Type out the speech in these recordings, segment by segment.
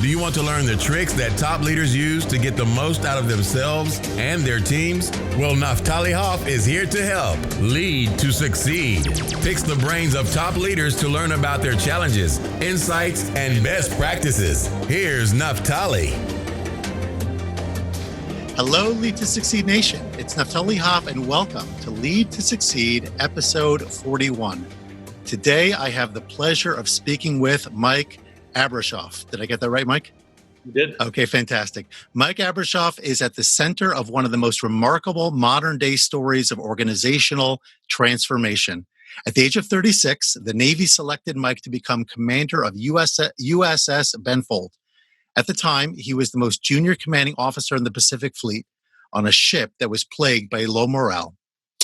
Do you want to learn the tricks that top leaders use to get the most out of themselves and their teams? Well, Naphtali Hoff is here to help. Lead to succeed. Picks the brains of top leaders to learn about their challenges, insights, and best practices. Here's Naphtali. Hello, Lead to Succeed Nation. It's Naphtali Hoff, and welcome to Lead to Succeed, episode 41. Today, I have the pleasure of speaking with Mike Abrashoff. Did I get that right, Mike? You did. Okay, fantastic. Mike Abrashoff is at the center of one of the most remarkable modern-day stories of organizational transformation. At the age of 36, the Navy selected Mike to become Commander of USS Benfold. At the time, he was the most junior commanding officer in the Pacific Fleet on a ship that was plagued by low morale,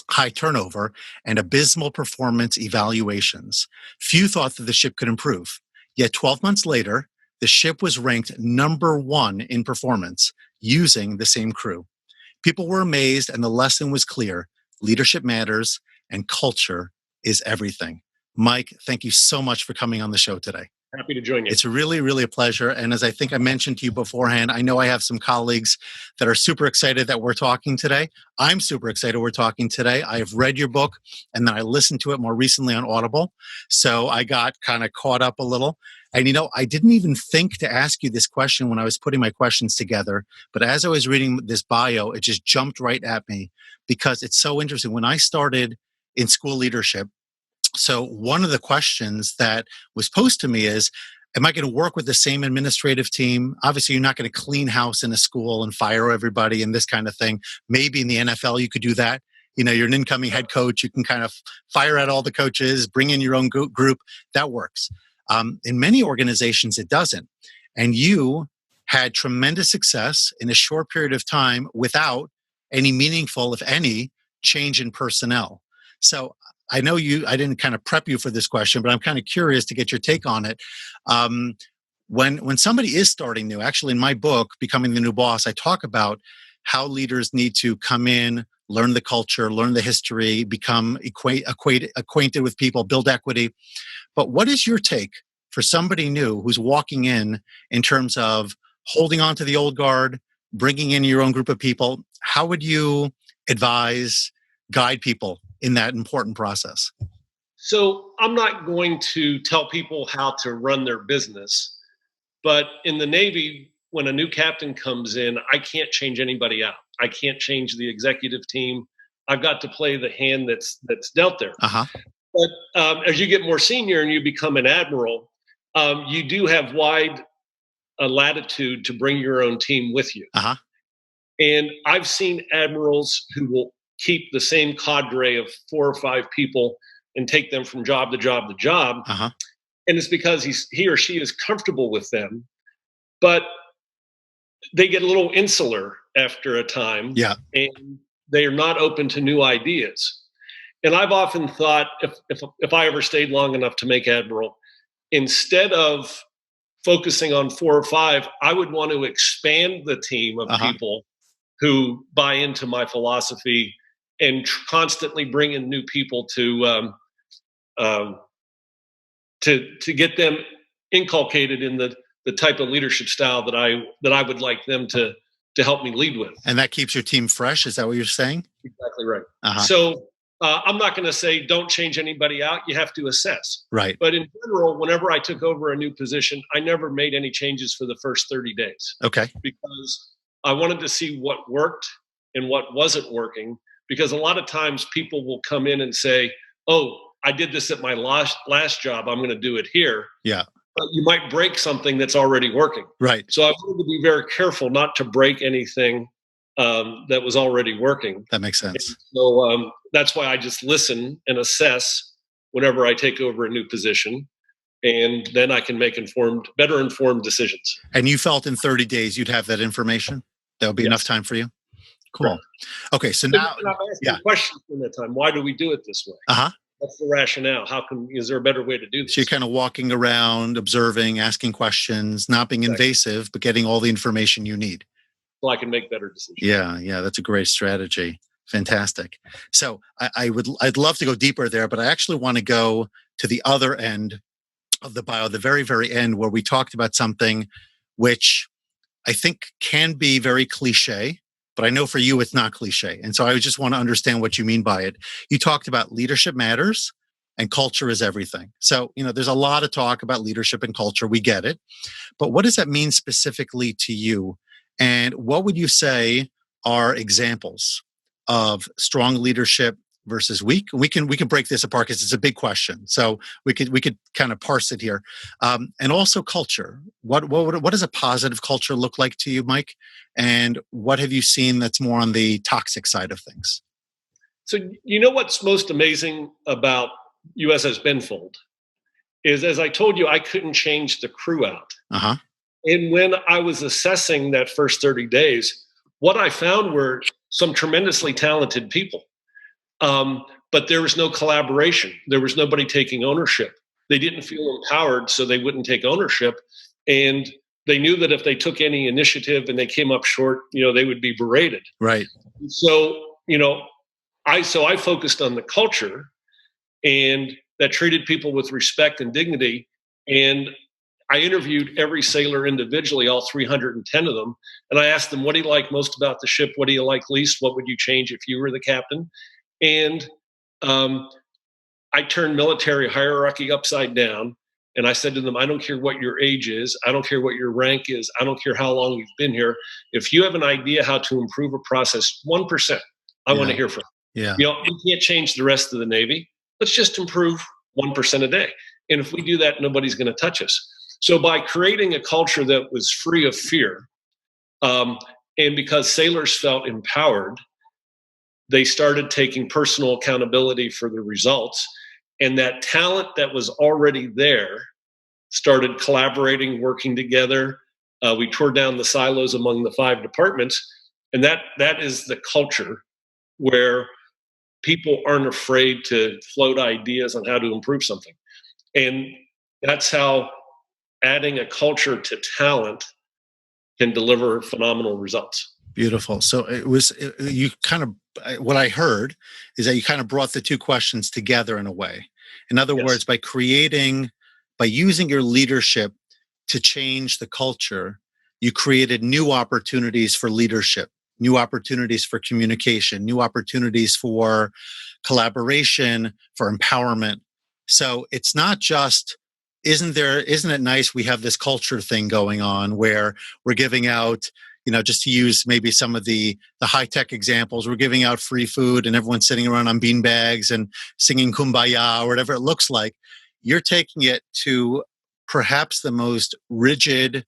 high turnover, and abysmal performance evaluations. Few thought that the ship could improve. Yet 12 months later, the ship was ranked number one in performance using the same crew. People were amazed, and the lesson was clear. Leadership matters, and culture is everything. Mike, thank you so much for coming on the show today. Happy to join you. It's really, really a pleasure. And as I think I mentioned to you beforehand, I know I have some colleagues that are super excited that we're talking today. I'm super excited we're talking today. I have read your book, and then I listened to it more recently on Audible. So I got kind of caught up a little. And I didn't even think to ask you this question when I was putting my questions together. But as I was reading this bio, it just jumped right at me because it's so interesting. When I started in school leadership, so one of the questions that was posed to me is, am I going to work with the same administrative team? Obviously, you're not going to clean house in a school and fire everybody and this kind of thing. Maybe in the NFL, you could do that. You're an incoming head coach. You can kind of fire out all the coaches, bring in your own group. That works. In many organizations, it doesn't. And you had tremendous success in a short period of time without any meaningful, if any, change in personnel. So I know I didn't kind of prep you for this question, but I'm kind of curious to get your take on it. When somebody is starting new, actually in my book, Becoming the New Boss, I talk about how leaders need to come in, learn the culture, learn the history, become acquainted with people, build equity. But what is your take for somebody new who's walking in terms of holding on to the old guard, bringing in your own group of people? How would you advise, guide people in that important process? So I'm not going to tell people how to run their business, but in the Navy, when a new captain comes in, I can't change anybody out. I can't change the executive team. I've got to play the hand that's dealt there. Uh-huh. But as you get more senior and you become an admiral, you do have wide latitude to bring your own team with you. Uh-huh. And I've seen admirals who will keep the same cadre of 4 or 5 people and take them from job to job to job. Uh-huh. And it's because he or she is comfortable with them, but they get a little insular after a time. Yeah. And they are not open to new ideas. And I've often thought if I ever stayed long enough to make admiral, instead of focusing on 4 or 5, I would want to expand the team of people who buy into my philosophy and constantly bring in new people to get them inculcated in the type of leadership style that I would like them to help me lead with. And that keeps your team fresh. Is that what you're saying? Exactly right. Uh-huh. So I'm not going to say don't change anybody out. You have to assess. Right. But in general, whenever I took over a new position, I never made any changes for the first 30 days. Okay. Because I wanted to see what worked and what wasn't working. Because a lot of times people will come in and say, oh, I did this at my last job. I'm going to do it here. Yeah. But you might break something that's already working. Right. So I wanted to be very careful not to break anything that was already working. That makes sense. And so that's why I just listen and assess whenever I take over a new position. And then I can make better informed decisions. And you felt in 30 days you'd have that information? That would be enough time for you? Cool. Right. Okay, so now I'm asking questions in that time. Why do we do it this way? Uh-huh. What's the rationale? Is there a better way to do this? So you're kind of walking around, observing, asking questions, not being invasive, but getting all the information you need. So I can make better decisions. Yeah, that's a great strategy. Fantastic. So I'd love to go deeper there, but I actually want to go to the other end of the bio, the very, very end, where we talked about something which I think can be very cliche, but I know for you it's not cliche. And so I just want to understand what you mean by it. You talked about leadership matters and culture is everything. So, there's a lot of talk about leadership and culture. We get it. But what does that mean specifically to you? And what would you say are examples of strong leadership versus weak? We can break this apart because it's a big question. So we could kind of parse it here. And also culture. What does a positive culture look like to you, Mike? And what have you seen that's more on the toxic side of things? So what's most amazing about USS Benfold is, as I told you, I couldn't change the crew out. Uh-huh. And when I was assessing that first 30 days, what I found were some tremendously talented people. But there was no collaboration. There was nobody taking ownership. They didn't feel empowered, so they wouldn't take ownership. And they knew that if they took any initiative and they came up short, they would be berated. Right. So, I focused on the culture and that treated people with respect and dignity. And I interviewed every sailor individually, all 310 of them. And I asked them, what do you like most about the ship? What do you like least? What would you change if you were the captain? And I turned military hierarchy upside down. And I said to them, I don't care what your age is. I don't care what your rank is. I don't care how long you've been here. If you have an idea how to improve a process 1%, I want to hear from you. Yeah. We can't change the rest of the Navy. Let's just improve 1% a day. And if we do that, nobody's going to touch us. So by creating a culture that was free of fear, and because sailors felt empowered, they started taking personal accountability for the results. And that talent that was already there started collaborating, working together. We tore down the silos among the 5 departments. And that is the culture where people aren't afraid to float ideas on how to improve something. And that's how adding a culture to talent can deliver phenomenal results. Beautiful. So what I heard is that you kind of brought the two questions together in a way. In other words, by using your leadership to change the culture, you created new opportunities for leadership, new opportunities for communication, new opportunities for collaboration, for empowerment. So it's not just, isn't it nice we have this culture thing going on where we're giving out, just to use maybe some of the high-tech examples, we're giving out free food and everyone's sitting around on bean bags and singing Kumbaya or whatever it looks like. You're taking it to perhaps the most rigid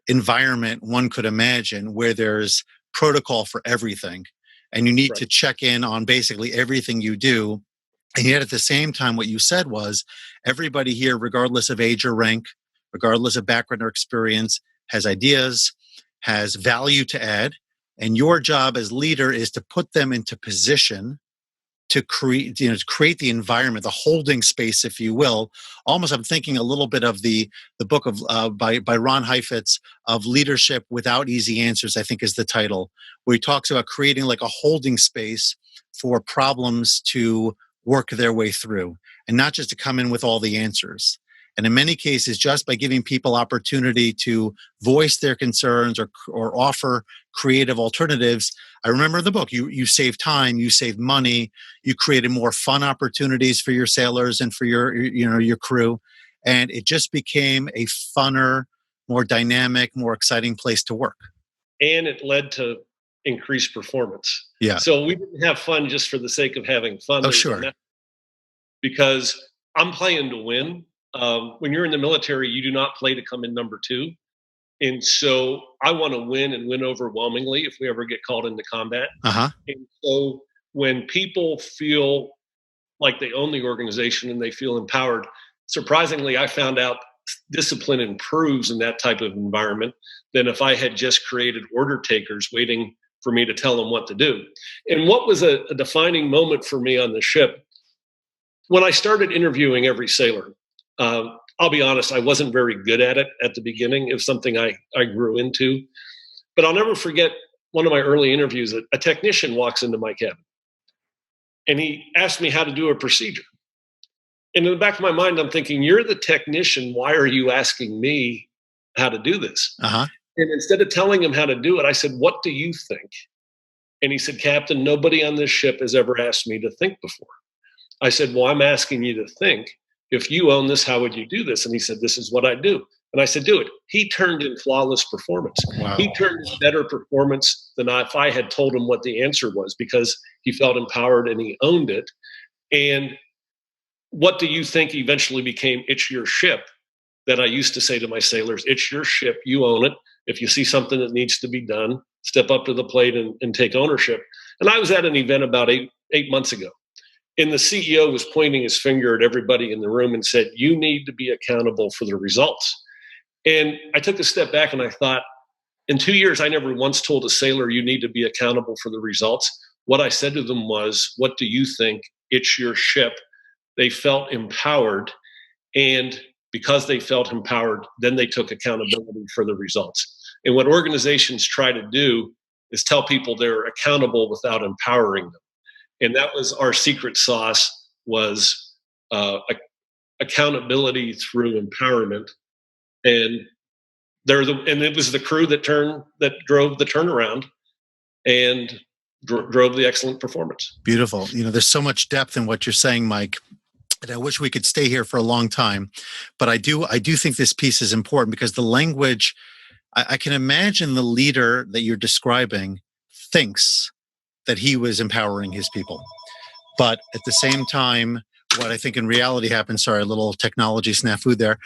environment one could imagine, where there's protocol for everything. And you need to check in on basically everything you do. And yet at the same time, what you said was everybody here, regardless of age or rank, regardless of background or experience, has ideas, has value to add. And your job as leader is to put them into position to create the environment, the holding space, if you will. Almost, I'm thinking a little bit of the book of by Ron Heifetz of Leadership Without Easy Answers, I think is the title, where he talks about creating like a holding space for problems to work their way through, and not just to come in with all the answers. And in many cases, just by giving people opportunity to voice their concerns or offer creative alternatives. I remember the book, you save time, you save money, you created more fun opportunities for your sailors and for your crew. And it just became a funner, more dynamic, more exciting place to work. And it led to increased performance. Yeah. So we didn't have fun just for the sake of having fun. Oh, sure. Because I'm playing to win. When you're in the military, you do not play to come in number 2. And so I want to win and win overwhelmingly if we ever get called into combat. Uh-huh. And so when people feel like they own the organization and they feel empowered, surprisingly, I found out discipline improves in that type of environment than if I had just created order takers waiting for me to tell them what to do. And what was a defining moment for me on the ship, when I started interviewing every sailor, I'll be honest, I wasn't very good at it at the beginning. It was something I grew into. But I'll never forget one of my early interviews. A technician walks into my cabin, and he asked me how to do a procedure. And in the back of my mind, I'm thinking, you're the technician. Why are you asking me how to do this. Uh-huh. And instead of telling him how to do it, I said, what do you think? And he said, Captain, nobody on this ship has ever asked me to think before. I said, well, I'm asking you to think. If you own this, how would you do this? And he said, this is what I do. And I said, do it. He turned in flawless performance. Wow. He turned in better performance than if I had told him what the answer was, because he felt empowered and he owned it. And what do you think eventually became it's your ship, that I used to say to my sailors, it's your ship, you own it. If you see something that needs to be done, step up to the plate and take ownership. And I was at an event about eight months ago, and the CEO was pointing his finger at everybody in the room and said, you need to be accountable for the results. And I took a step back and I thought, in 2 years, I never once told a sailor, you need to be accountable for the results. What I said to them was, what do you think? It's your ship. They felt empowered. And because they felt empowered, then they took accountability for the results. And what organizations try to do is tell people they're accountable without empowering them. And that was our secret sauce, was accountability through empowerment. And it was the crew that drove the turnaround and drove the excellent performance. Beautiful. There's so much depth in what you're saying, Mike. And I wish we could stay here for a long time, but I do think this piece is important, because the language, I can imagine the leader that you're describing thinks that he was empowering his people. But at the same time, what I think in reality happened, sorry, a little technology snafu there.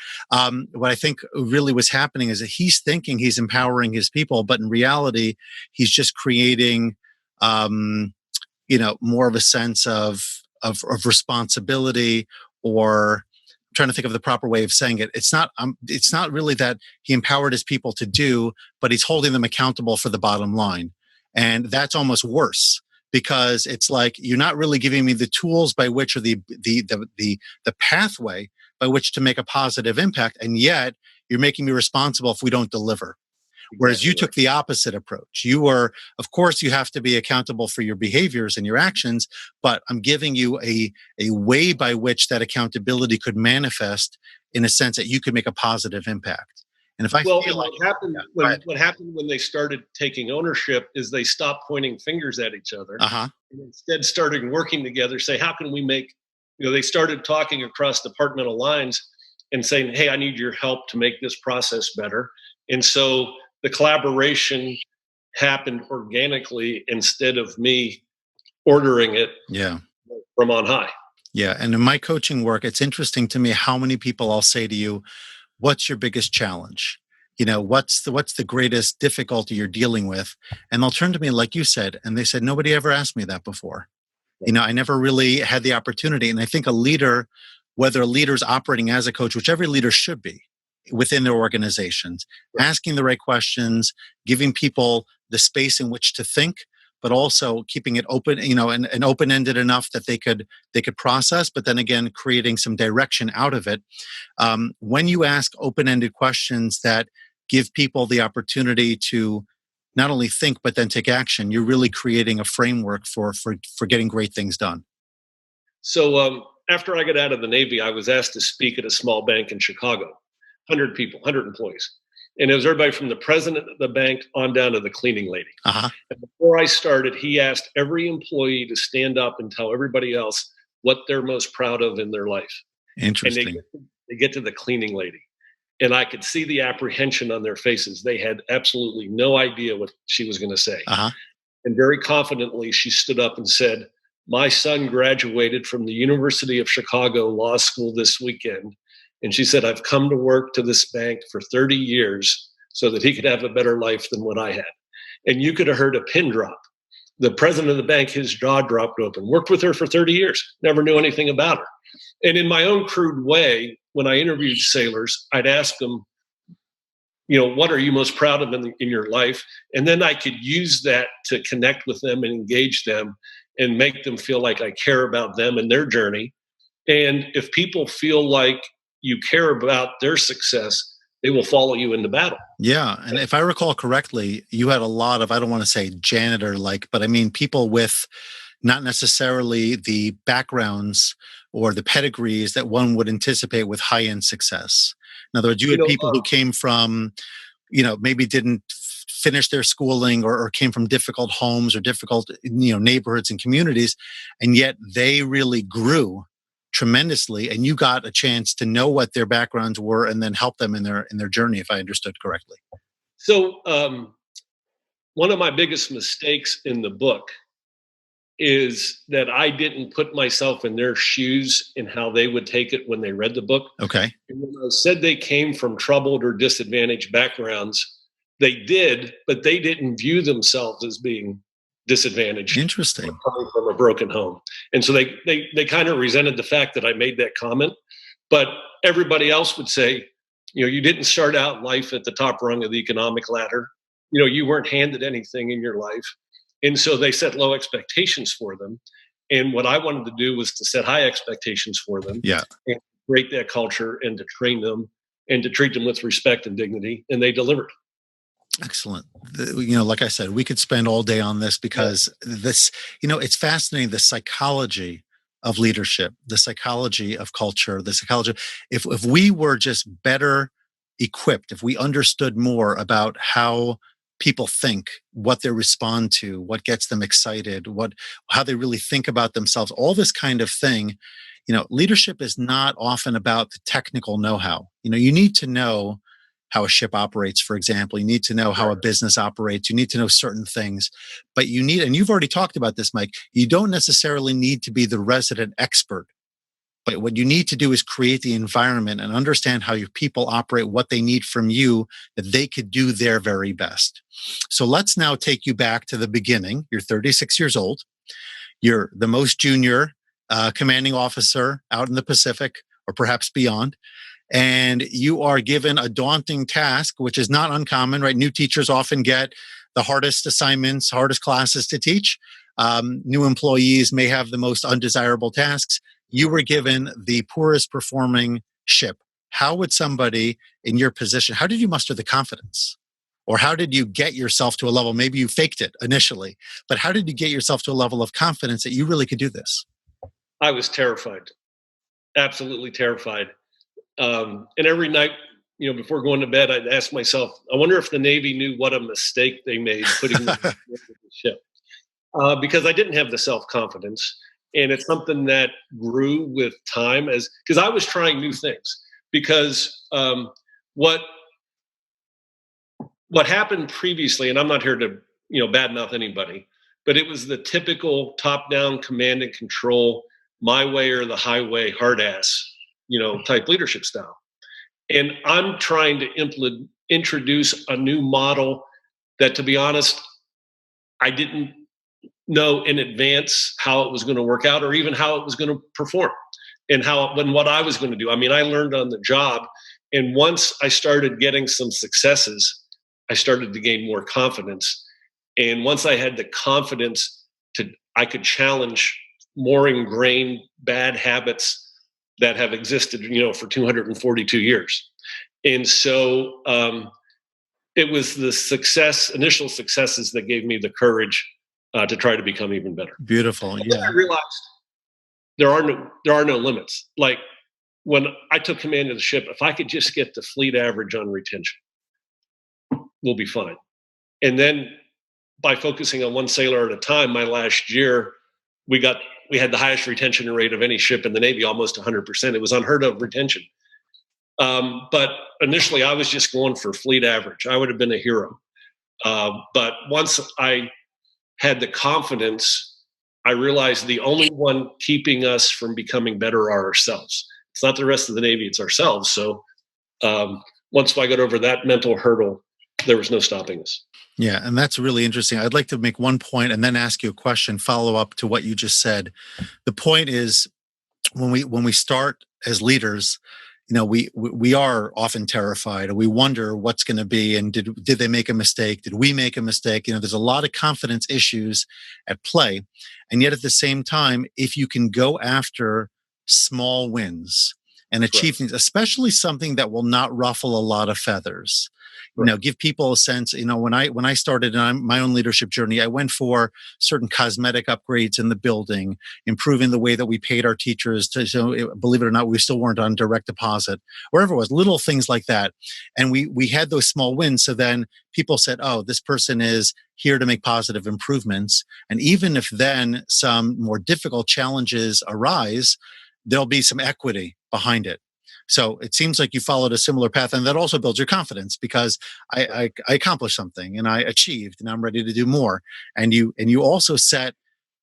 What I think really was happening is that he's thinking he's empowering his people, but in reality, he's just creating, more of a sense of responsibility, or I'm trying to think of the proper way of saying it. It's not really that he empowered his people to do, but he's holding them accountable for the bottom line. And that's almost worse, because it's like, you're not really giving me the tools by which, or the pathway by which to make a positive impact. And yet you're making me responsible if we don't deliver. Whereas you took the opposite approach. Of course, you have to be accountable for your behaviors and your actions, but I'm giving you a way by which that accountability could manifest, in a sense that you could make a positive impact. And if I feel like what happened when they started taking ownership is they stopped pointing fingers at each other, and instead started working together. Say, how can we make? They started talking across departmental lines and saying, "Hey, I need your help to make this process better." And so the collaboration happened organically instead of me ordering it from on high. Yeah. And in my coaching work, it's interesting to me how many people I'll say to you, what's your biggest challenge? What's the greatest difficulty you're dealing with? And they'll turn to me, like you said, and they said, nobody ever asked me that before. I never really had the opportunity. And I think a leader, whether a leader's operating as a coach, which every leader should be within their organizations, asking the right questions, giving people the space in which to think, but also keeping it open, and open-ended enough that they could process, but then again, creating some direction out of it. When you ask open-ended questions that give people the opportunity to not only think, but then take action, you're really creating a framework for getting great things done. So after I got out of the Navy, I was asked to speak at a small bank in Chicago, 100 people, 100 employees. And it was everybody from the president of the bank on down to the cleaning lady. And before I started, he asked every employee to stand up and tell everybody else what they're most proud of in their life. Interesting. And they get to the cleaning lady. And I could see the apprehension on their faces. They had absolutely no idea what she was going to say. And very confidently, she stood up and said, "My son graduated from the University of Chicago Law School this weekend. And she said, I've come to work to this bank for 30 years so that he could have a better life than what I had." And you could have heard a pin drop. The president of the bank, his jaw dropped open. Worked with her for 30 years, never knew anything about her. And in my own crude way, when I interviewed sailors, I'd ask them, what are you most proud of in your life? And then I could use that to connect with them and engage them and make them feel like I care about them and their journey. And if people feel like you care about their success, they will follow you into battle. Yeah. And if I recall correctly, you had a lot of, I don't want to say janitor-like, but I mean people with not necessarily the backgrounds or the pedigrees that one would anticipate with high-end success. In other words, you You had know, people who came from, maybe didn't finish their schooling or came from difficult homes or difficult, neighborhoods and communities, and yet they really grew tremendously, and you got a chance to know what their backgrounds were and then help them in their journey, if I understood correctly. so one of my biggest mistakes in the book is that I didn't put myself in their shoes and how they would take it when they read the book. Okay. And when I said they came from troubled or disadvantaged backgrounds, they did, but they didn't view themselves as being disadvantaged. Interesting. Coming from a broken home. And so they kind of resented the fact that I made that comment. But everybody else would say, you didn't start out life at the top rung of the economic ladder. You weren't handed anything in your life. And so they set low expectations for them. And what I wanted to do was to set high expectations for them. Yeah. And create that culture and to train them and to treat them with respect and dignity. And they delivered. Excellent. Like I said, we could spend all day on this because this, it's fascinating, the psychology of leadership, the psychology of culture, the psychology. If we were just better equipped, if we understood more about how people think, what they respond to, what gets them excited, how they really think about themselves, all this kind of thing, leadership is not often about the technical know-how. You need to know how a ship operates, for example. You need to know how a business operates. You need to know certain things, but and you've already talked about this, Mike, you don't necessarily need to be the resident expert. But what you need to do is create the environment and understand how your people operate, what they need from you, that they could do their very best. So let's now take you back to the beginning. You're 36 years old. You're the most junior commanding officer out in the Pacific, or perhaps beyond. And you are given a daunting task, which is not uncommon, right? New teachers often get the hardest assignments, hardest classes to teach. New employees may have the most undesirable tasks. You were given the poorest performing ship. How would somebody in your position, how did you muster the confidence? Or how did you get yourself to a level, maybe you faked it initially, but how did you get yourself to a level of confidence that you really could do this? I was terrified, absolutely terrified. And every night, before going to bed, I'd ask myself, I wonder if the Navy knew what a mistake they made putting me on the ship. Because I didn't have the self-confidence. And it's something that grew with time because I was trying new things. Because what happened previously, and I'm not here to badmouth anybody, but it was the typical top-down command and control, my way or the highway, hard ass, type leadership style. And I'm trying to introduce a new model that, to be honest, I didn't know in advance how it was going to work out or even how it was going to perform and what I was going to do. I mean, I learned on the job. And once I started getting some successes, I started to gain more confidence. And once I had the confidence I could challenge more ingrained bad habits that have existed, for 242 years. And so it was the initial successes that gave me the courage to try to become even better. Beautiful. Yeah. I realized there are no limits. Like when I took command of the ship, if I could just get the fleet average on retention, we'll be fine. And then by focusing on one sailor at a time, my last year, we had the highest retention rate of any ship in the Navy, almost 100%. It was unheard of retention. But initially, I was just going for fleet average. I would have been a hero. But once I had the confidence, I realized the only one keeping us from becoming better are ourselves. It's not the rest of the Navy, it's ourselves. So once I got over that mental hurdle, there was no stopping us. Yeah, and that's really interesting. I'd like to make one point and then ask you a question, follow up to what you just said. The point is, when we start as leaders, we are often terrified, or we wonder what's going to be, and did they make a mistake? Did we make a mistake? There's a lot of confidence issues at play, and yet at the same time, if you can go after small wins and achieve things, especially something that will not ruffle a lot of feathers. Give people a sense. When I started on my own leadership journey, I went for certain cosmetic upgrades in the building, improving the way that we paid our teachers. Believe it or not, we still weren't on direct deposit, wherever it was, little things like that. And we had those small wins. So then people said, "Oh, this person is here to make positive improvements." And even if then some more difficult challenges arise, there'll be some equity behind it. So it seems like you followed a similar path, and that also builds your confidence because I accomplished something and I achieved, and I'm ready to do more. And you also set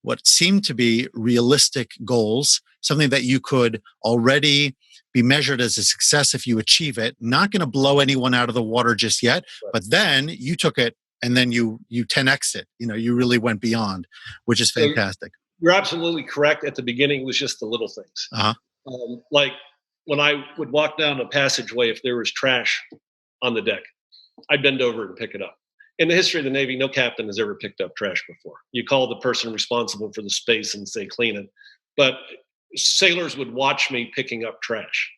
what seemed to be realistic goals, something that you could already be measured as a success if you achieve it. Not going to blow anyone out of the water just yet, but then you took it and then you 10x it. You really went beyond, which is fantastic. You're absolutely correct. At the beginning, it was just the little things. Like when I would walk down a passageway, if there was trash on the deck, I'd bend over and pick it up. In the history of the Navy, no captain has ever picked up trash before. You call the person responsible for the space and say, clean it. But sailors would watch me picking up trash.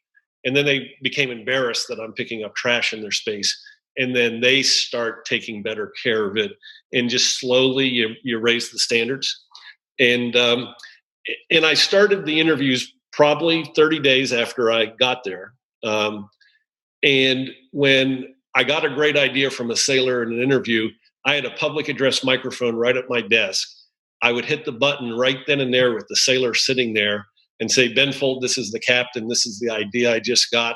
And then they became embarrassed that I'm picking up trash in their space. And then they start taking better care of it. And just slowly you raise the standards. And I started the interviews probably 30 days after I got there. And when I got a great idea from a sailor in an interview, I had a public address microphone right at my desk. I would hit the button right then and there with the sailor sitting there and say, "Benfold, this is the captain. This is the idea I just got.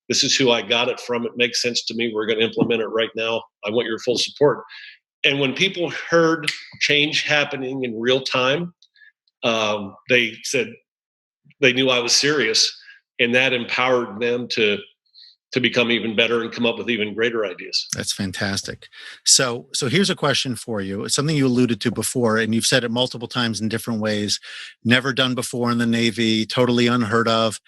This is who I got it from. It makes sense to me. We're going to implement it right now. I want your full support." And when people heard change happening in real time, they said they knew I was serious, and that empowered them to become even better and come up with even greater ideas. That's fantastic. So here's a question for you. It's something you alluded to before, and you've said it multiple times in different ways. Never done before in the Navy, totally unheard of.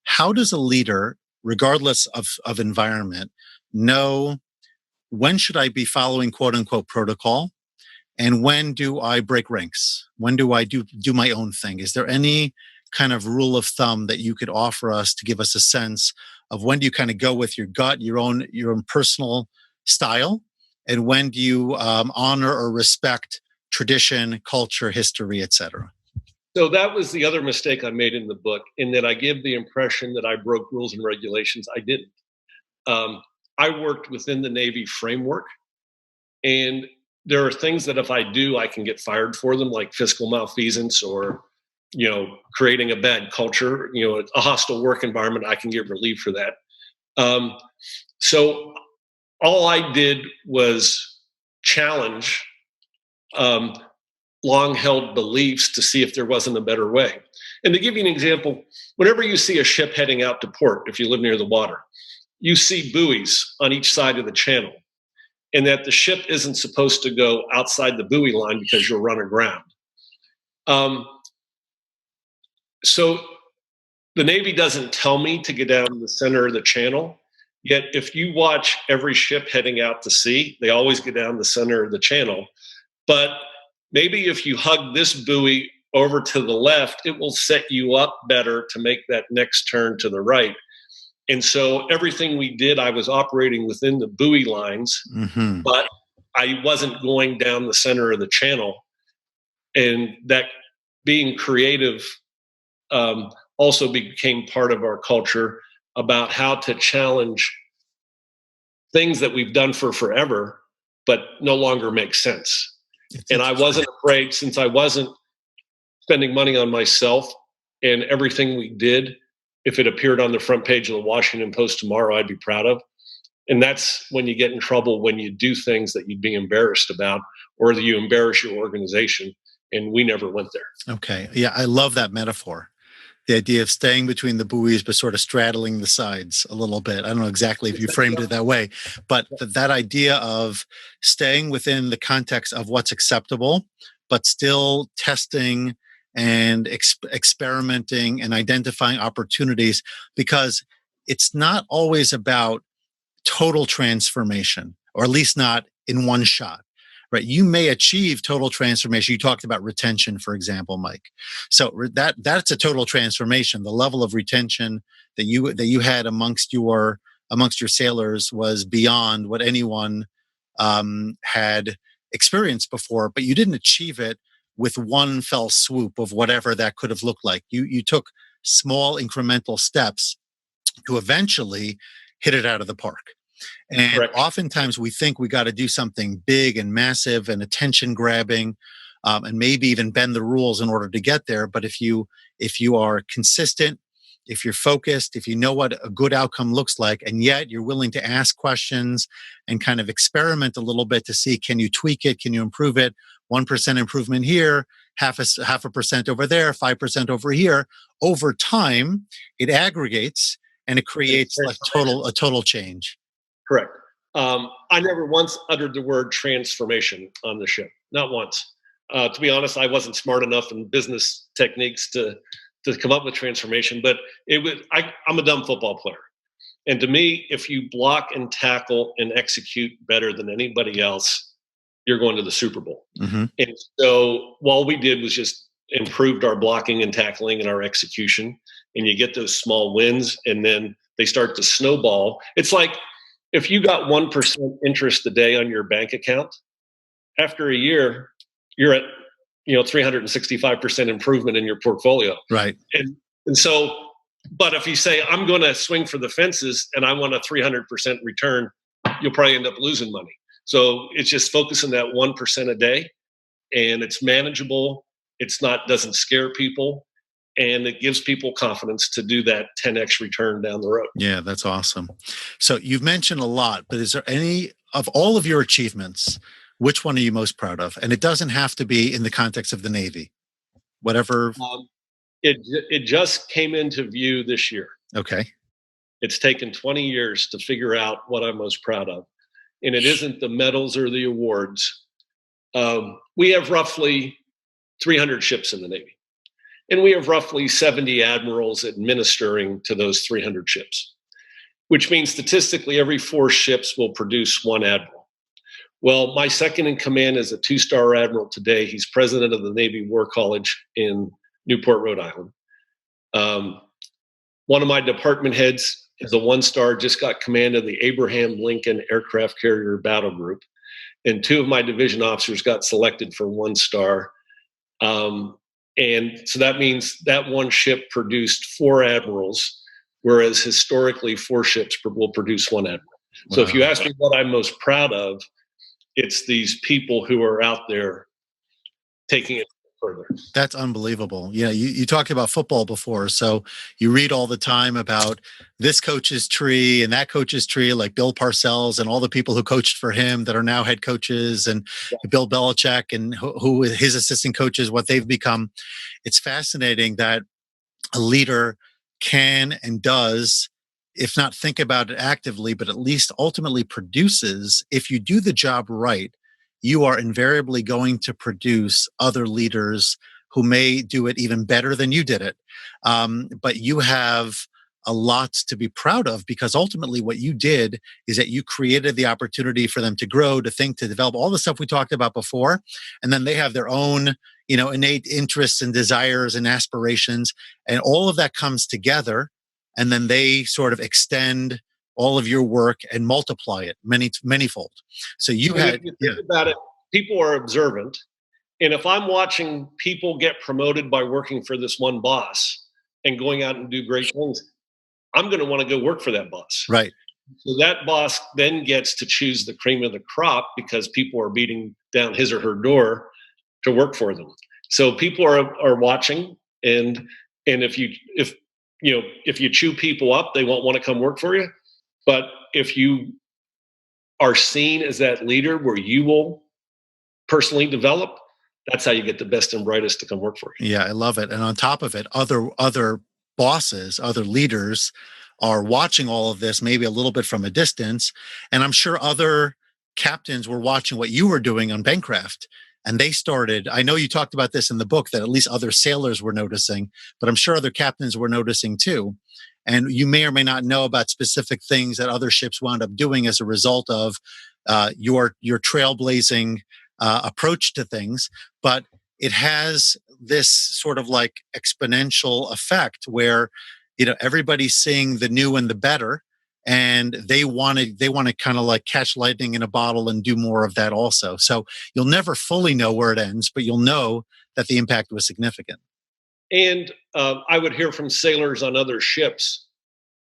How does a leader, regardless of environment, know when should I be following quote unquote protocol? And when do I break ranks? When do I do my own thing? Is there any kind of rule of thumb that you could offer us to give us a sense of when do you kind of go with your gut, your own personal style, and when do you honor or respect tradition, culture, history, etc.? So that was the other mistake I made in the book, in that I give the impression that I broke rules and regulations. I didn't. I worked within the Navy framework, and there are things that if I do, I can get fired for them, like fiscal malfeasance or creating a bad culture, a hostile work environment. I can get relief for that. So all I did was challenge long-held beliefs to see if there wasn't a better way. And to give you an example, whenever you see a ship heading out to port, if you live near the water, you see buoys on each side of the channel, and that the ship isn't supposed to go outside the buoy line because you'll run aground. So the Navy doesn't tell me to get down the center of the channel, yet if you watch every ship heading out to sea, they always get down the center of the channel. But maybe if you hug this buoy over to the left, it will set you up better to make that next turn to the right. And so everything we did, I was operating within the buoy lines, but I wasn't going down the center of the channel. And that being creative also became part of our culture about how to challenge things that we've done for forever, but no longer make sense. And I wasn't afraid, since I wasn't spending money on myself, and everything we did, if it appeared on the front page of the Washington Post tomorrow, I'd be proud of. And that's when you get in trouble, when you do things that you'd be embarrassed about, or that you embarrass your organization. And we never went there. Okay. Yeah, I love that metaphor. The idea of staying between the buoys, but sort of straddling the sides a little bit. I don't know exactly if you framed it that way, but that idea of staying within the context of what's acceptable, but still testing and experimenting and identifying opportunities, because it's not always about total transformation, or at least not in one shot. right? You may achieve total transformation. You talked about retention, for example, Mike. So that's a total transformation. The level of retention that you had amongst your sailors was beyond what anyone had experienced before, but you didn't achieve it with one fell swoop of whatever that could have looked like. You took small incremental steps to eventually hit it out of the park. And Correct. Oftentimes we think we got to do something big and massive and attention grabbing, and maybe even bend the rules in order to get there. But if you are consistent, if you're focused, if you know what a good outcome looks like, and yet you're willing to ask questions and kind of experiment a little bit to see, can you tweak it? Can you improve it? 1% improvement here, half a percent over there, 5% over here. Over time, it aggregates and it creates a total change. Correct. I never once uttered the word transformation on the ship. Not once. To be honest, I wasn't smart enough in business techniques to come up with transformation, but I'm a dumb football player. And to me, if you block and tackle and execute better than anybody else, you're going to the Super Bowl. Mm-hmm. And so all we did was just improved our blocking and tackling and our execution. And you get those small wins, and then they start to snowball. It's like if you got 1% interest a day on your bank account, after a year, you're at 365% improvement in your portfolio. Right. And so, but if you say, I'm going to swing for the fences and I want a 300% return, you'll probably end up losing money. So it's just focusing that 1% a day, and it's manageable. Doesn't scare people, and it gives people confidence to do that 10x return down the road. Yeah, that's awesome. So you've mentioned a lot, but is there any of all of your achievements, which one are you most proud of? And it doesn't have to be in the context of the Navy, whatever. It just came into view this year. Okay. It's taken 20 years to figure out what I'm most proud of. And it isn't the medals or the awards. We have roughly 300 ships in the Navy. And we have roughly 70 admirals administering to those 300 ships, which means statistically every 4 ships will produce 1 admiral. Well, my second in command is a 2-star admiral today. He's president of the Navy War College in Newport, Rhode Island. One of my department heads is a 1-star, just got command of the Abraham Lincoln Aircraft Carrier Battle Group. And 2 of my division officers got selected for 1-star. And so that means that 1 ship produced 4 admirals, whereas historically 4 ships will produce 1 admiral. Wow. So if you ask me what I'm most proud of, it's these people who are out there taking it further. That's unbelievable. Yeah, you talked about football before, so you read all the time about this coach's tree and that coach's tree, like Bill Parcells and all the people who coached for him that are now head coaches, and Bill Belichick and who his assistant coaches, what they've become. It's fascinating that a leader can and does, if not think about it actively, but at least ultimately produces. If you do the job right, you are invariably going to produce other leaders who may do it even better than you did it. But you have a lot to be proud of, because ultimately what you did is that you created the opportunity for them to grow, to think, to develop, all the stuff we talked about before. And then they have their own, innate interests and desires and aspirations. And all of that comes together. And then they sort of extend all of your work and multiply it manyfold. So you had, if you think about it, people are observant. And if I'm watching people get promoted by working for this one boss and going out and do great things, I'm going to want to go work for that boss. Right. So that boss then gets to choose the cream of the crop because people are beating down his or her door to work for them. So people are watching, and if you chew people up, they won't want to come work for you. But if you are seen as that leader where you will personally develop, that's how you get the best and brightest to come work for you. Yeah, I love it. And on top of it, other bosses, other leaders are watching all of this, maybe a little bit from a distance. And I'm sure other captains were watching what you were doing on Bancroft. And they started, I know you talked about this in the book, that at least other sailors were noticing, but I'm sure other captains were noticing too. And you may or may not know about specific things that other ships wound up doing as a result of your trailblazing approach to things, but it has this sort of like exponential effect where, everybody's seeing the new and the better, and they want to kind of like catch lightning in a bottle and do more of that also. So you'll never fully know where it ends, but you'll know that the impact was significant. And I would hear from sailors on other ships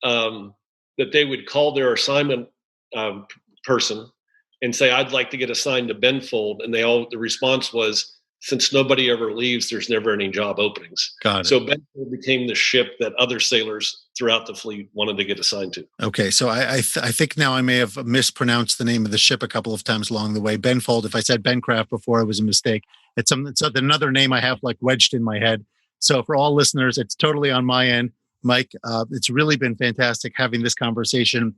that they would call their assignment person and say, "I'd like to get assigned to Benfold," and the response was, "Since nobody ever leaves, there's never any job openings." Got it. So Benfold became the ship that other sailors throughout the fleet wanted to get assigned to. Okay, so I think now I may have mispronounced the name of the ship a couple of times along the way. Benfold. If I said Bencraft before, it was a mistake. It's another name I have like wedged in my head. So for all listeners, it's totally on my end. Mike, it's really been fantastic having this conversation.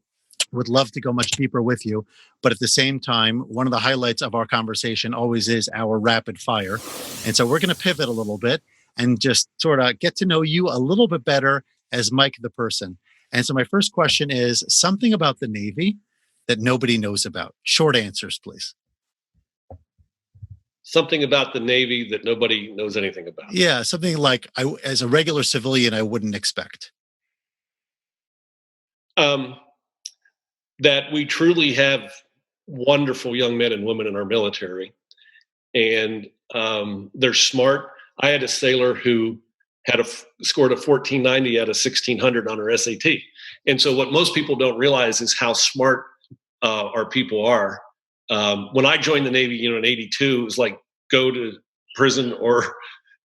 Would love to go much deeper with you. But at the same time, one of the highlights of our conversation always is our rapid fire. And so we're going to pivot a little bit and just sort of get to know you a little bit better as Mike the person. And so my first question is something about the Navy that nobody knows about. Short answers, please. Something about the Navy that nobody knows anything about. Yeah, something like as a regular civilian, I wouldn't expect. That we truly have wonderful young men and women in our military, and they're smart. I had a sailor who had scored a 1490 out of 1600 on her SAT, and so what most people don't realize is how smart our people are. When I joined the Navy, in '82, it was like go to prison or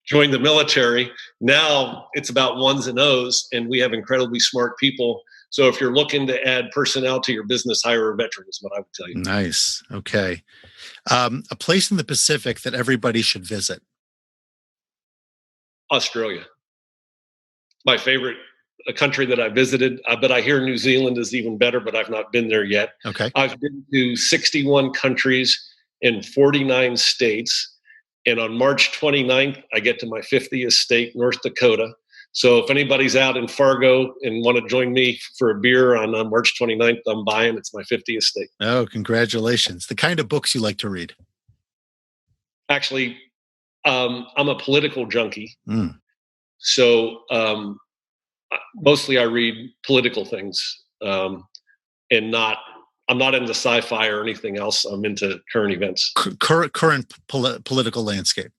join the military. Now it's about ones and O's, and we have incredibly smart people. So if you're looking to add personnel to your business, hire a veteran is what I would tell you. Nice. Okay. A place in the Pacific that everybody should visit. Australia. My favorite country that I visited, but I hear New Zealand is even better, but I've not been there yet. Okay. I've been to 61 countries in 49 states. And on March 29th, I get to my 50th state, North Dakota. So if anybody's out in Fargo and want to join me for a beer on March 29th, I'm buying. It's my 50th state. Oh, congratulations. The kind of books you like to read. Actually, I'm a political junkie. So mostly I read political things and I'm not into sci-fi or anything else. I'm into current events. Current political landscape.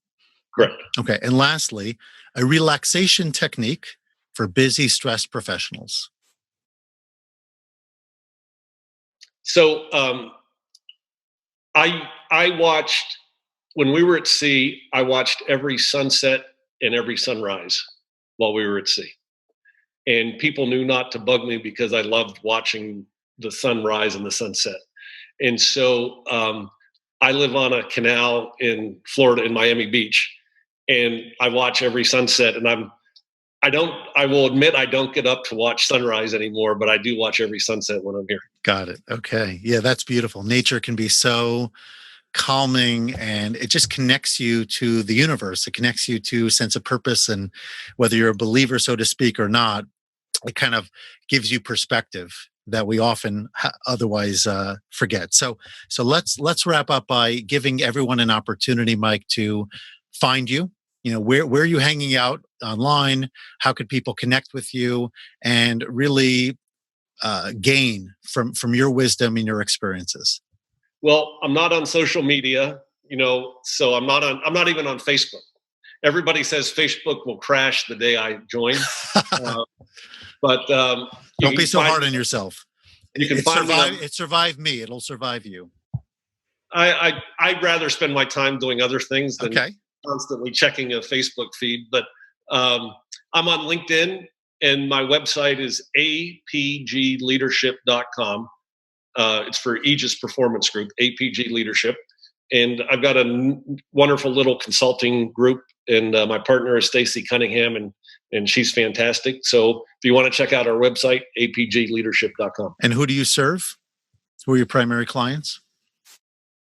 Correct. Okay. And lastly, a relaxation technique for busy, stressed professionals. So I watched, when we were at sea, I watched every sunset and every sunrise while we were at sea. And people knew not to bug me because I loved watching the sunrise and the sunset. And so I live on a canal in Florida, in Miami Beach, and I watch every sunset. And I will admit I don't get up to watch sunrise anymore, but I do watch every sunset when I'm here. Got it. Okay. Yeah, that's beautiful. Nature can be so calming, and it just connects you to the universe. It connects you to a sense of purpose, and whether you're a believer, so to speak, or not, it kind of gives you perspective that we often otherwise forget. So let's wrap up by giving everyone an opportunity, Mike, to find you. Where are you hanging out online? How could people connect with you and really gain from your wisdom and your experiences? Well, I'm not on social media, so I'm not even on Facebook. Everybody says Facebook will crash the day I join. But don't be so hard on yourself. You can find me. It survived me. It'll survive you. I'd rather spend my time doing other things than constantly checking a Facebook feed. But I'm on LinkedIn, and my website is apgleadership.com. It's for Aegis Performance Group, APG Leadership. And I've got a wonderful little consulting group, and my partner is Stacy Cunningham, and she's fantastic. So if you want to check out our website, apgleadership.com. And who do you serve? Who are your primary clients?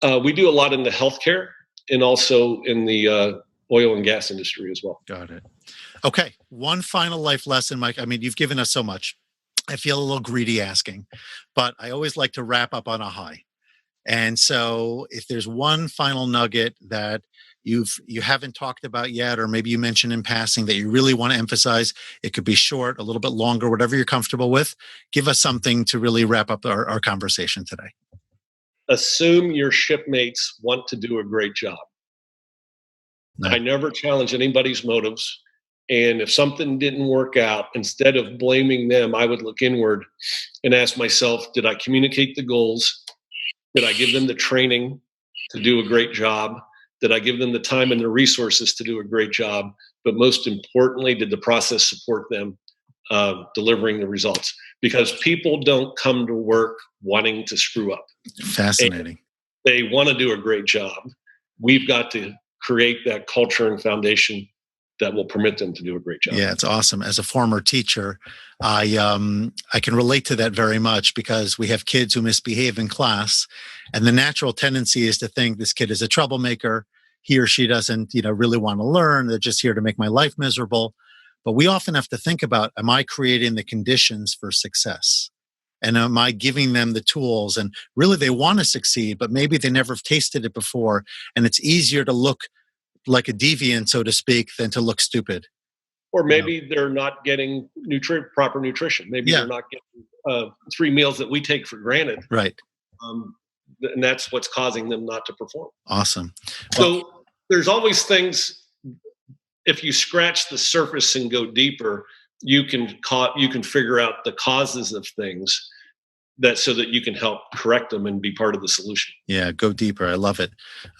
We do a lot in the healthcare and also in the oil and gas industry as well. Got it. Okay. One final life lesson, Mike. I mean, you've given us so much. I feel a little greedy asking, but I always like to wrap up on a high. And so if there's one final nugget that you haven't talked about yet, or maybe you mentioned in passing that you really want to emphasize, it could be short, a little bit longer, whatever you're comfortable with. Give us something to really wrap up our conversation today. Assume your shipmates want to do a great job. No. I never challenge anybody's motives. And if something didn't work out, instead of blaming them, I would look inward and ask myself, did I communicate the goals? Did I give them the training to do a great job? Did I give them the time and the resources to do a great job? But most importantly, did the process support them delivering the results? Because people don't come to work wanting to screw up. Fascinating. And they want to do a great job. We've got to create that culture and foundation that will permit them to do a great job. Yeah, it's awesome. As a former teacher, I can relate to that very much, because we have kids who misbehave in class, and the natural tendency is to think this kid is a troublemaker. He or she doesn't, really want to learn. They're just here to make my life miserable. But we often have to think about, am I creating the conditions for success? And am I giving them the tools? And really, they want to succeed, but maybe they never have tasted it before. And it's easier to look like a deviant, so to speak, than to look stupid. Or maybe they're not getting proper nutrition. Maybe they're not getting 3 meals that we take for granted. Right. And that's what's causing them not to perform. Awesome. So there's always things, if you scratch the surface and go deeper, you can figure out the causes of things, so that you can help correct them and be part of the solution. Yeah, go deeper. I love it.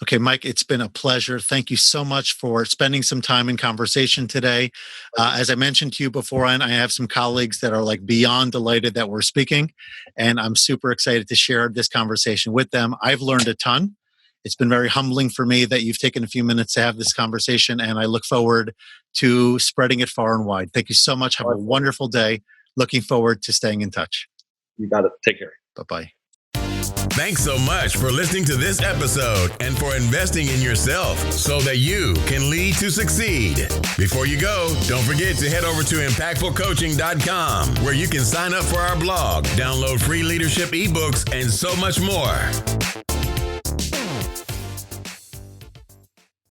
Okay, Mike, it's been a pleasure. Thank you so much for spending some time in conversation today. As I mentioned to you before, I have some colleagues that are beyond delighted that we're speaking, and I'm super excited to share this conversation with them. I've learned a ton. It's been very humbling for me that you've taken a few minutes to have this conversation, and I look forward to spreading it far and wide. Thank you so much. Have a wonderful day. Looking forward to staying in touch. You got it. Take care. Bye-bye. Thanks so much for listening to this episode and for investing in yourself so that you can lead to succeed. Before you go, don't forget to head over to impactfulcoaching.com, where you can sign up for our blog, download free leadership ebooks, and so much more.